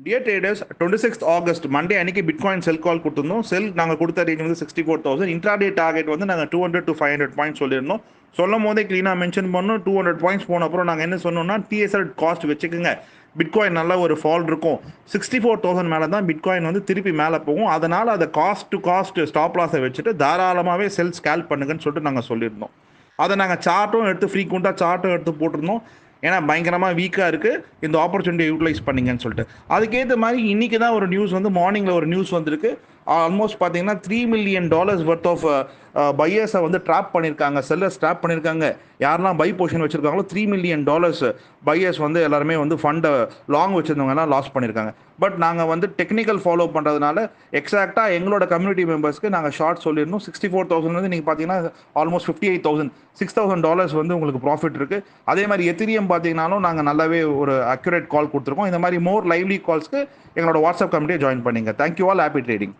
Dear traders, 26th August Monday அன்னைக்கு bitcoin செல் கால் கொடுத்துருந்தோம். செல் நாங்கள் கொடுத்த ரேஞ்ச் வந்து 64,000. இன்ட்ராடே டார்கெட் வந்து நாங்கள் 200 to 500 பாயிண்ட்ஸ் சொல்லியிருந்தோம். சொல்லும் போதே க்ளீனாக மென்ஷன் பண்ணோம். 200 பாயிண்ட்ஸ் போன அப்புறம் நாங்கள் என்ன சொன்னோம்னா, டிஎஸ்எல் காஸ்ட் வச்சுக்கோங்க, பிட்காயின் நல்ல ஒரு ஃபால் இருக்கும். 64,000 மேலே தான் பிட்காயின் வந்து திருப்பி மேலே போகும். அதனால் அதை காஸ்ட் டு காஸ்ட் ஸ்டாப் லாஸை வச்சுட்டு தாராளமாகவே செல் ஸ்கேல்ப் பண்ணுங்கன்னு சொல்லிட்டு நாங்கள் சொல்லியிருந்தோம். அதை நாங்கள் சார்ட்டும் எடுத்து ஃப்ரீக்வெண்ட்டாக சார்ட்டும் எடுத்து போட்டிருந்தோம். ஏன்னா பயங்கரமாக வீக்காக இருக்குது, இந்த ஆப்பர்ச்சுனிட்டியை யூட்டிலைஸ் பண்ணிங்கன்னு சொல்லிட்டு. அதுக்கேற்ற மாதிரி இன்றைக்கி தான் ஒரு நியூஸ் வந்து மார்னிங்கில் ஒரு நியூஸ் வந்திருக்கு. ஆல்மோஸ்ட் பார்த்தீங்கன்னா $3 million ஒர்த் ஆஃப் பையர்ஸை வந்து ட்ராப் பண்ணியிருக்காங்க, செல்லர்ஸ் ட்ராப் பண்ணியிருக்காங்க. யாரெல்லாம் பை பொசிஷன் வச்சுருக்காங்களோ $3 million பையர்ஸ் வந்து எல்லாருமே வந்து ஃபண்டை லாங் வச்சுருந்தவங்கலாம் லாஸ் பண்ணியிருக்காங்க. பட் நாங்கள் வந்து டெக்னிக்கல் ஃபாலோ பண்ணுறதுனால எக்ஸாக்டாக எங்களோட கம்யூனிட்டி மெம்பர்ஸ்க்கு நாங்கள் ஷார்ட் சொல்லியிருந்தோம். 64,000 வந்து நீங்கள் பார்த்தீங்கன்னா ஆல்மோஸ்ட் $58,000, $6,000 வந்து உங்களுக்கு ப்ராஃபிட் இருக்குது. அதே மாதிரி எத்திரியம் பார்த்தீங்கன்னாலும் நாங்கள் நல்லாவே ஒரு அக்யூரேட் கால் கொடுத்துருக்கோம். இந்த மாதிரி மோர் லைவ்லி கால்ஸ்க்கு எங்களோட வாட்ஸ்அப் கம்யூனிட்டியை ஜாயின் பண்ணிங்க. Thank you all, happy trading.